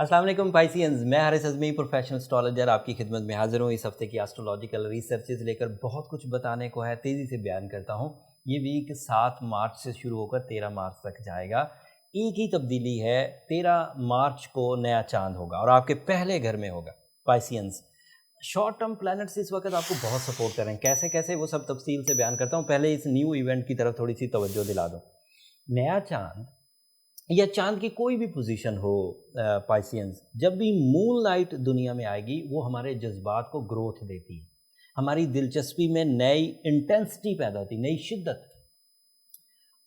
अस्सलाम वालेकुम पाइसियंस, मैं हारिस अज़मी प्रोफेशनल एस्ट्रोलॉजर आपकी खिदमत में हाज़िर हूँ। इस हफ्ते की एस्ट्रोलॉजिकल रिसर्चेस लेकर बहुत कुछ बताने को है, तेज़ी से बयान करता हूँ। ये वीक 7 मार्च से शुरू होकर 13 मार्च तक जाएगा। एक ही तब्दीली है, 13 मार्च को नया चांद होगा और आपके पहले घर में होगा। पाइसियंस, शॉर्ट टर्म प्लैनेट्स इस वक्त आपको बहुत सपोर्ट कर रहे हैं। कैसे कैसे वो सब तफसील से बयान करता हूँ। पहले इस न्यू इवेंट की तरफ थोड़ी सी तवज्जो दिला दूँ। नया चांद या चांद की कोई भी पोजीशन हो, पाइसियंस, जब भी मून लाइट दुनिया में आएगी वो हमारे जज्बात को ग्रोथ देती है, हमारी दिलचस्पी में नई इंटेंसिटी पैदा होती है, नई शिद्दत।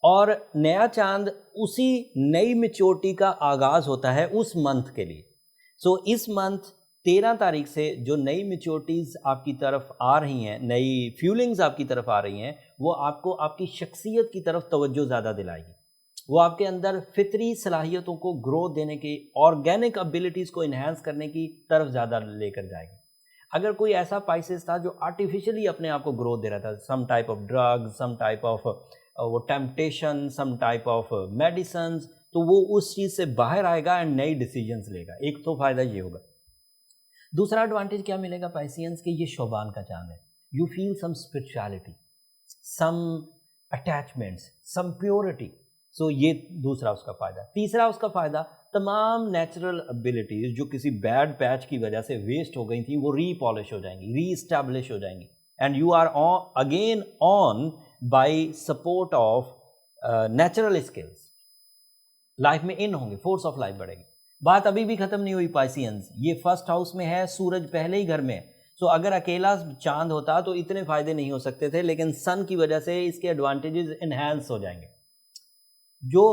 और नया चांद उसी नई मेच्योरिटी का आगाज़ होता है उस मंथ के लिए। सो इस मंथ 13 तारीख से जो नई मेच्योरिटीज़ आपकी तरफ आ रही हैं, नई फीलिंग्स आपकी तरफ आ रही हैं, वो आपको आपकी शख्सियत की तरफ तवज्जो ज़्यादा दिलाएगी। वो आपके अंदर फितरी सलाहियतों को ग्रोथ देने की, ऑर्गेनिक एबिलिटीज़ को इन्हांस करने की तरफ ज़्यादा लेकर जाएगी। अगर कोई ऐसा पाइसेस था जो आर्टिफिशियली अपने आप को ग्रोथ दे रहा था, some type of drug, some type of वो temptation, some type of medicines, तो वो उस चीज़ से बाहर आएगा एंड नई डिसीजंस लेगा। एक तो फ़ायदा ये होगा। दूसरा एडवांटेज क्या मिलेगा पाइसियंस के, ये शोबान का चांद है। You feel some spirituality, some attachments, some purity. So ये दूसरा उसका फ़ायदा। तीसरा उसका फ़ायदा, तमाम नेचुरल एबिलिटीज़ जो किसी बैड पैच की वजह से वेस्ट हो गई थी वो रीपॉलिश हो जाएंगी, रीइस्टैब्लिश हो जाएंगी, and you are again on by support of natural skills. Life में इन होंगे, फोर्स ऑफ लाइफ बढ़ेगी। बात अभी भी ख़त्म नहीं हुई पाइसियंस, ये फर्स्ट हाउस में है, सूरज पहले ही घर में है। सो अगर अकेला चांद होता तो इतने फ़ायदे नहीं हो सकते थे, लेकिन सन की वजह से इसके एडवांटेजेस इन्हांस हो जाएंगे। जो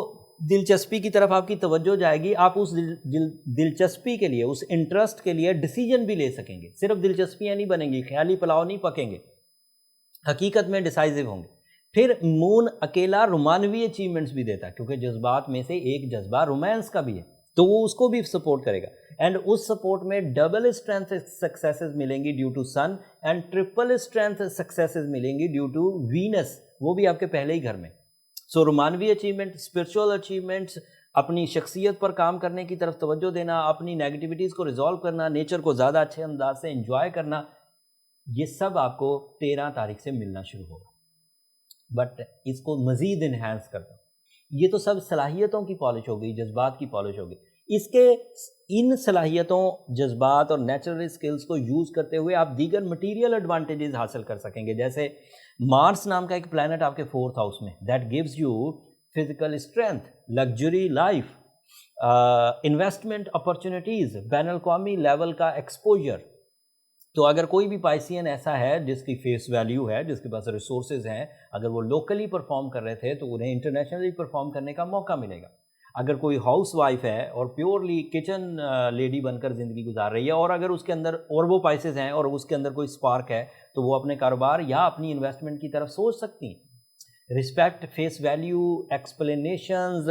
दिलचस्पी की तरफ आपकी तवज्जो जाएगी, आप उस दिलचस्पी के लिए, उस इंटरेस्ट के लिए डिसीजन भी ले सकेंगे। सिर्फ दिलचस्पियाँ नहीं बनेंगी, ख्याली पुलाव नहीं पकेंगे, हकीकत में डिसाइसिव होंगे। फिर मून अकेला रोमानवी अचीवमेंट्स भी देता है, क्योंकि जज्बात में से एक जज्बा रोमांस का भी है, तो वो उसको भी सपोर्ट करेगा। एंड उस सपोर्ट में डबल स्ट्रेंथ सक्सेसेस मिलेंगी due to sun, and triple strength successes मिलेंगी ड्यू टू वीनस, वो भी आपके पहले ही घर में। सो रोमानवी अचीवमेंट, स्पिरिचुअल अचीवमेंट्स, अपनी शख्सियत पर काम करने की तरफ तवज्जो देना, अपनी नेगेटिविटीज़ को रिजॉल्व करना, नेचर को ज़्यादा अच्छे अंदाज से एंजॉय करना, ये सब आपको 13 तारीख से मिलना शुरू होगा। बट इसको मज़ीद इन्हांस करता हूँ, ये तो सब सलाहियतों की पॉलिश हो गई, जज्बात की पॉलिश हो गई। इसके इन सलाहियतों, जज्बात और नेचुरल स्किल्स को यूज़ करते हुए आप दीगर मटीरियल एडवांटेजेस हासिल कर सकेंगे। जैसे मार्स नाम का एक प्लैनेट आपके 4th हाउस में, that gives you physical strength, luxury life, investment opportunities, बैनुल अक़वामी लेवल का एक्सपोजर। तो अगर कोई भी पाइसियन ऐसा है जिसकी फेस वैल्यू है, जिसके पास रिसोर्सेज हैं, अगर वो लोकली परफॉर्म कर रहे थे तो उन्हें इंटरनेशनली परफॉर्म करने का मौका मिलेगा। अगर कोई हाउस वाइफ है और प्योरली किचन लेडी बनकर ज़िंदगी गुजार रही है, और अगर उसके अंदर और वो पाइसेस हैं और उसके अंदर कोई स्पार्क है, तो वो अपने कारोबार या अपनी इन्वेस्टमेंट की तरफ सोच सकती हैं। Respect, face value, explanations,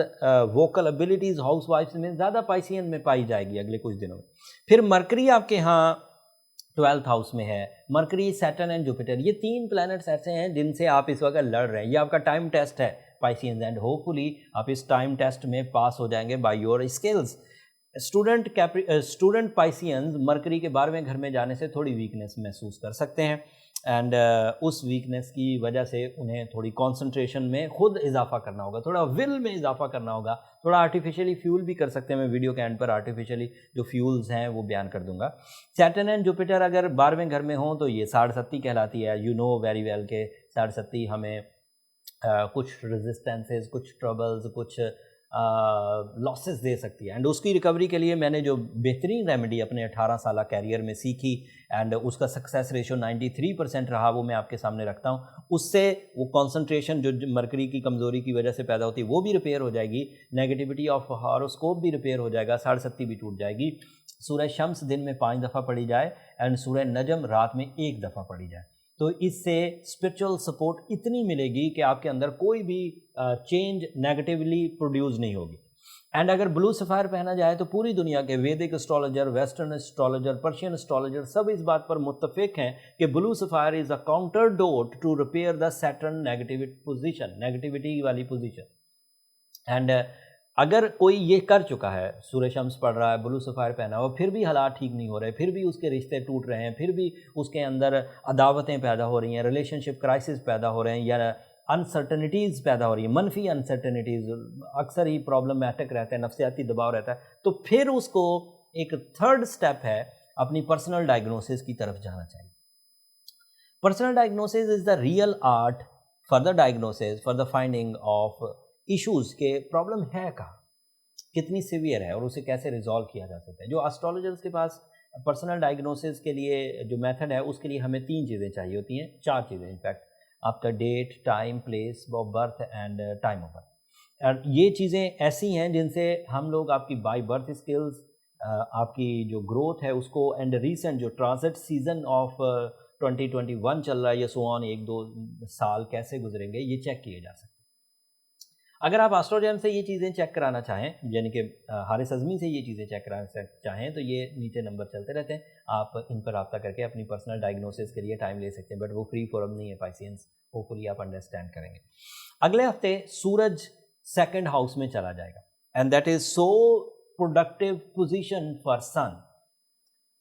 vocal abilities house wife में ज़्यादा पाइसियन में पाई जाएगी अगले कुछ दिनों में। फिर मरकरी आपके यहाँ 12th हाउस में है। मरकरी, सैटर्न एंड जुपिटर, ये 3 प्लैनेट्स ऐसे हैं जिनसे आप इस वक्त लड़ रहे हैं। ये आपका टाइम टेस्ट है पाइसियंस, एंड होपफुली आप इस टाइम टेस्ट में पास हो जाएंगे by your skills. Student Pisceans mercury के 12वें घर में जाने से थोड़ी वीकनेस महसूस कर सकते हैं, एंड उस वीकनेस की वजह से उन्हें थोड़ी कंसंट्रेशन में खुद इजाफा करना होगा, थोड़ा विल में इजाफा करना होगा, थोड़ा आर्टिफिशियली फ्यूल भी कर सकते हैं। मैं वीडियो के एंड पर आर्टिफिशियली जो फ्यूल्स हैं वो बयान कर दूंगा। सैटर्न एंड जुपिटर अगर 12वें घर में हो तो ये साढ़सत्ती कहलाती है। यू नो वेरी वेल के साढ़सत्ती हमें कुछ रेजिस्टेंसेस, कुछ ट्रबल्स, कुछ लॉसेस दे सकती है, एंड उसकी रिकवरी के लिए मैंने जो बेहतरीन रेमेडी अपने 18 साल कैरियर में सीखी, एंड उसका सक्सेस रेशो 93% रहा, वो मैं आपके सामने रखता हूँ। उससे वो कंसंट्रेशन जो मरकरी की कमज़ोरी की वजह से पैदा होती है वो भी रिपेयर हो जाएगी, नेगेटिविटी ऑफ हॉरोस्कोप भी रिपेयर हो जाएगा, साढ़सत्ती भी टूट जाएगी। सूरह शम्स दिन में 5 दफ़ा पढ़ी जाए, एंड सूरह नजम रात में 1 दफ़ा पढ़ी जाए, तो इससे स्पिरिचुअल सपोर्ट इतनी मिलेगी कि आपके अंदर कोई भी चेंज नेगेटिवली प्रोड्यूस नहीं होगी। एंड अगर ब्लू सफ़ायर पहना जाए तो पूरी दुनिया के वैदिक astrologer, western astrologer, Persian astrologer सब इस बात पर मुत्तफिक हैं कि blue sapphire is a counter dote to repair the Saturn negativity position, negativity वाली पोजीशन। एंड اگر کوئی یہ کر چکا ہے، سورہ شمس پڑھ رہا ہے، بلو سفائر پہنا ہوا، پھر بھی حالات ٹھیک نہیں ہو رہے، پھر بھی اس کے رشتے ٹوٹ رہے ہیں، پھر بھی اس کے اندر عداوتیں پیدا ہو رہی ہیں، ریلیشن شپ کرائسس پیدا ہو رہے ہیں، یا انسرٹنٹیز پیدا ہو رہی ہیں، منفی انسرٹنٹیز اکثر ہی پرابلمٹک رہتا ہے، نفسیاتی دباؤ رہتا ہے، تو پھر اس کو ایک تھرڈ سٹیپ ہے اپنی پرسنل ڈائگنوسس کی طرف جانا چاہیے۔ Personal diagnosis is the real art for the diagnosis, for the finding of issues کہ پرابلم ہے کہاں، کتنی سیویئر ہے اور اسے کیسے ریزالو کیا جا سکتا ہے۔ جو اسٹرالوجرز کے پاس پرسنل ڈائگنوسس کے لیے جو میتھڈ ہے اس کے لیے ہمیں 3 چیزیں چاہیے ہوتی ہیں، 4 چیزیں انفیکٹ، آپ کا date, time, place of birth and time of birth. اور یہ چیزیں ایسی ہیں جن سے ہم لوگ آپ کی بائی برتھ اسکلز، آپ کی جو گروتھ ہے اس کو، اینڈ ریسنٹ جو ٹرانزٹ سیزن آف 2021 چل رہا ہے یا سو آن، 1-2 سال کیسے گزریں گے یہ چیک کیے جا سکتے ہیں۔ اگر آپ ایسٹروجیم سے یہ چیزیں چیک کرانا چاہیں، یعنی کہ حارث اعظمی سے یہ چیزیں چیک کرانا چاہیں، تو یہ نیچے نمبر چلتے رہتے ہیں، آپ ان پر رابطہ کر کے اپنی پرسنل ڈائگنوسس کے لیے ٹائم لے سکتے ہیں، بٹ وہ فری فورم نہیں ہے پائسینس، ہوپفلی آپ انڈرسٹینڈ کریں گے۔ اگلے ہفتے سورج 2nd ہاؤس میں چلا جائے گا، and that is so productive position for sun,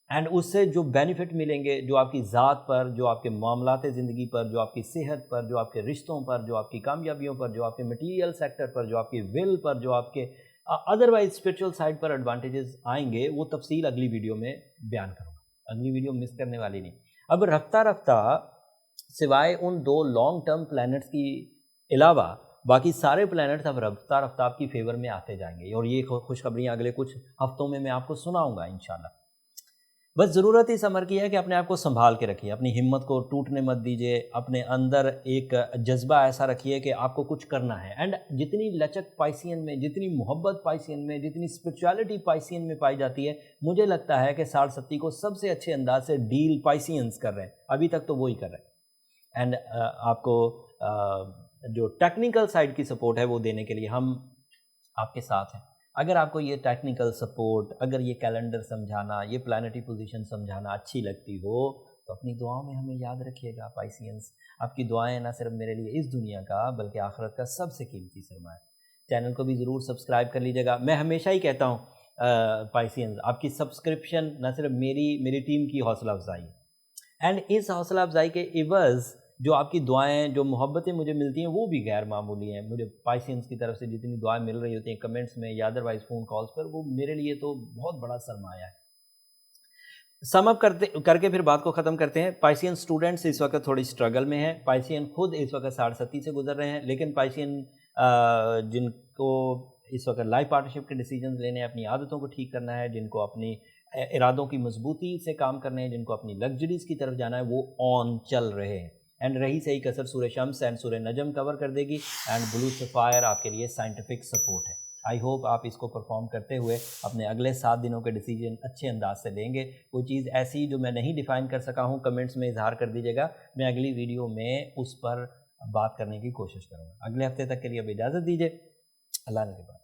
and اس سے جو بینیفٹ ملیں گے، جو آپ کی ذات پر، جو آپ کے معاملات زندگی پر، جو آپ کی صحت پر، جو آپ کے رشتوں پر، جو آپ کی کامیابیوں پر، جو آپ کے مٹیریل سیکٹر پر، جو آپ کی ول پر، جو آپ کے ادروائز اسپرچول سائڈ پر ایڈوانٹیجز آئیں گے، وہ تفصیل اگلی ویڈیو میں بیان کروں گا، اگلی ویڈیو مس کرنے والی نہیں۔ اب رفتہ رفتہ سوائے ان 2 لانگ ٹرم پلانٹس کی علاوہ باقی سارے پلانٹس اب رفتہ رفتہ آپ کی فیور میں آتے جائیں گے، اور یہ خوشخبریاں اگلے کچھ ہفتوں میں آپ کو سناؤں گا انشاءاللہ۔ بس ضرورت اس امر کی ہے کہ اپنے آپ کو سنبھال کے رکھیے، اپنی ہمت کو ٹوٹنے مت دیجیے، اپنے اندر ایک جذبہ ایسا رکھیے کہ آپ کو کچھ کرنا ہے، اینڈ جتنی لچک پائسین میں، جتنی محبت پائسین میں، جتنی اسپرچویلٹی پائسین میں پائی جاتی ہے، مجھے لگتا ہے کہ 60-70 کو سب سے اچھے انداز سے ڈیل پائسینز کر رہے ہیں، ابھی تک تو وہی کر رہے ہیں، اینڈ آپ کو جو ٹیکنیکل سائڈ کی سپورٹ ہے وہ دینے کے لیے ہم آپ کے ساتھ ہیں۔ اگر آپ کو یہ ٹیکنیکل سپورٹ، اگر یہ کیلنڈر سمجھانا، یہ پلانٹری پوزیشن سمجھانا اچھی لگتی ہو تو اپنی دعاؤں میں ہمیں یاد رکھیے گا پائسینس۔ آپ کی دعائیں نہ صرف میرے لیے اس دنیا کا بلکہ آخرت کا سب سے قیمتی سرمایہ ہے۔ چینل کو بھی ضرور سبسکرائب کر لیجیے گا۔ میں ہمیشہ ہی کہتا ہوں پائسینس، آپ کی سبسکرپشن نہ صرف میری ٹیم کی حوصلہ افزائی ہے، اینڈ اس حوصلہ افزائی کے عوض جو آپ کی دعائیں، جو محبتیں مجھے ملتی ہیں وہ بھی غیر معمولی ہیں۔ مجھے پائسینس کی طرف سے جتنی دعائیں مل رہی ہوتی ہیں کمنٹس میں یا ادروائز فون کالز پر، وہ میرے لیے تو بہت بڑا سرمایہ ہے۔ سم اپ کر کے پھر بات کو ختم کرتے ہیں۔ پائسین اسٹوڈنٹس اس وقت تھوڑی اسٹرگل میں ہیں، پائسین خود اس وقت 60-70 سے گزر رہے ہیں، لیکن پائسین جن کو اس وقت لائف پارٹنرشپ کے ڈیسیجنز لینے ہیں، اپنی عادتوں کو ٹھیک کرنا ہے، جن کو اپنی ارادوں کی مضبوطی سے کام کرنے ہیں، جن کو اپنی لگژریز کی طرف جانا ہے، وہ آن چل رہے ہیں۔ اینڈ رہی صحیح کثر سورہ شمس اینڈ سورہ نجم کور کر دے گی، اینڈ بلو سفائر آپ کے لیے سائنٹیفک سپورٹ ہے۔ آئی ہوپ آپ اس کو پرفارم کرتے ہوئے اپنے اگلے 7 دنوں کے ڈیسیجن اچھے انداز سے لیں گے۔ کوئی چیز ایسی جو میں نہیں ڈیفائن کر سکا ہوں کمنٹس میں اظہار کر دیجیے گا، میں اگلی ویڈیو میں اس پر بات کرنے کی کوشش کروں گا۔ اگلے ہفتے تک کے لیے اب اجازت دیجیے، اللہ نے کے بعد۔